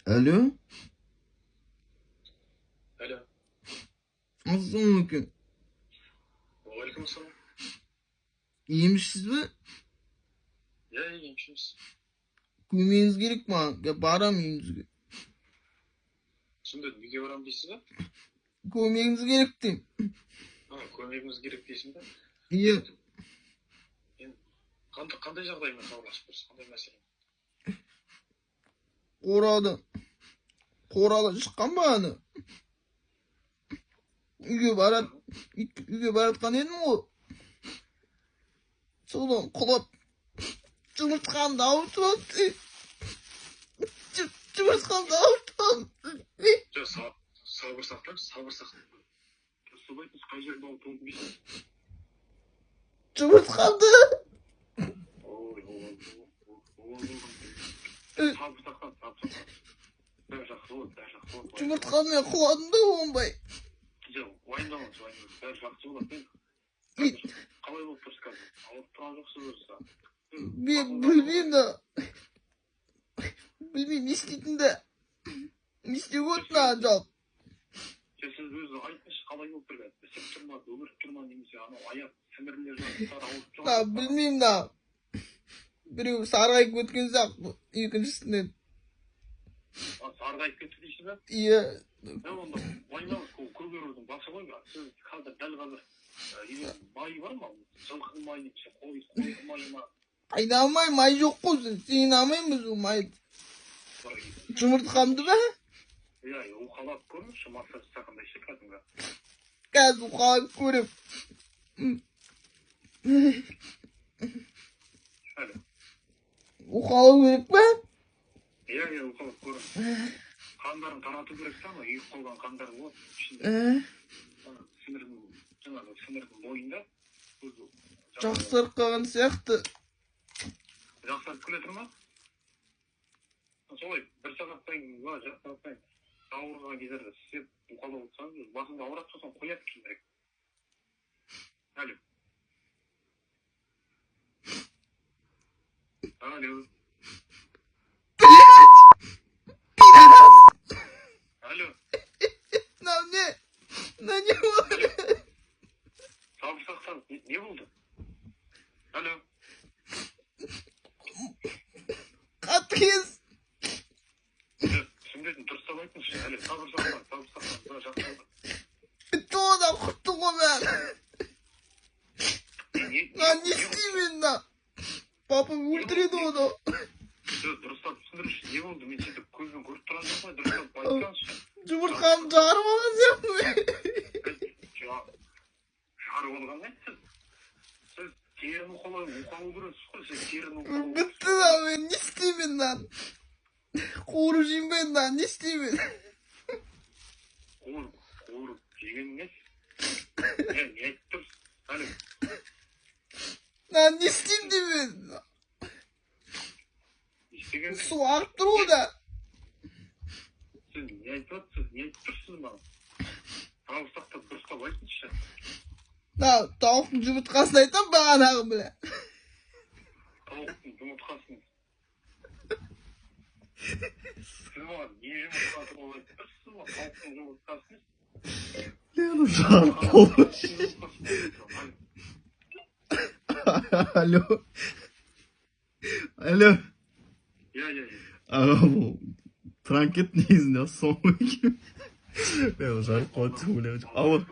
Alo. Alo. Assalamualaikum. Aleykümselam. İyi misiniz mi? Ya iyiymişsiniz. Koymanız gerek mi? Ya bağıramayınız. Şimdi neге барам дейсіз ба? Koymanız gerekti. Көмегіңіз керек дейсің ба? İyi. Енді қандай жағдаймен хабарласып тұрсыз? Қандай мәселе? Қорадан шыққан ба аны? Үйге баратқан едім ғой. Содан құлап жұмыртқамды ауыртып жұмыртқамды ауыртып Сабыр сақтаңыз. Дұрыстап айтыңыз, қай жерде ауыртып дейсіз? жұмыртқамды Сабыр сақтаңыз. Бәрі жақсы болады. жұмыртқаммен құладым да оңбай. Жоқ, уайымдамаңыз. Бәрі жақсы болады. Қалай болып тұрсыз қазір? Ауырып тұрған жоқсыз өзі? Мен білмеймін да. Білмеймін, не істейтінді. Не істеп өтті ана жоқ. Сіз өзі айтыңызшы, қалай болып тұрған? Ісіп тұрма, өгіріп тұрма немесе анау аяқ сіңірілер ауырып тұрған. Білмеймін да. Біреу сарғайып өткен сияқты, екіншісінен. Сарғайып кетті дейсіз бе? Иә. Онда уайымдамаңыз, көгерудің басы ғой. Сіз қазір дәл қазір майы бар ма? Жылқының майы немесе қойдың майы ма? Қайдағы май жоқ қой, сен алмаймыз ол майды. Жұмыртқамды ба? Иә, уқалап көріңізші, массаж жасағандай ше кәдімгі. Қазір уқалап көріп. Уқалау керек па? Иә, уқалап көріңіз. Қандарын тарату керек та, үйіп қалған қандар болады. Сіңірдің бойында. Жақсарып қалған сияқты. Жақсарып келе тұр ма? Солай, бір сағаттан жақсарып ауырған кездерде сіз уқалап отырсаңыз, басында ауырады сосын қояды кейінірек. Алло. Алло. Не болды? Сабыр сақтаңыз, не болды? Алло. Қатты кез. Түсінбедім, дұрыстап айтыңызшы. Әлі сабыр сақтаңыз, жақсы болды. Бітті одан құртты ғой бәрі. Не істеймін да? Папам өлтіреді оны. Дұрыстап түсіндіріңізші, не болды? Мен сөйтіп көзбен көріп тұрған жоқпын, дұрыстап айтқанызшы. Жұмыртқамды жарып алған сияқты. Жарып алған не? Сіз терін уқалау көресіз ғой, сіз терін уқалау. Бітті да, мен не істеймін да? Қуырып жеймін да, не істеймін? Қуырып жеген не? Не айтып тұрсыз? Әлі. Не істеймін деймін? Су ағып тұр ғой да. Сіз не айтып тұрсыз маған? Тауық сақтап дұрыстап айтыңызшы. Тауықтың жұмыртқасын айтам бағанағы біле. Тауықтың жұмыртқасын. Сіз маған не жұмыртқасы болып айтып тұрсыз ба? Тауықтың жұмыртқасын. Алло. Алло. Иә. Транкет негізінде соңғы екен. Мен жарып қалады деп ойлап.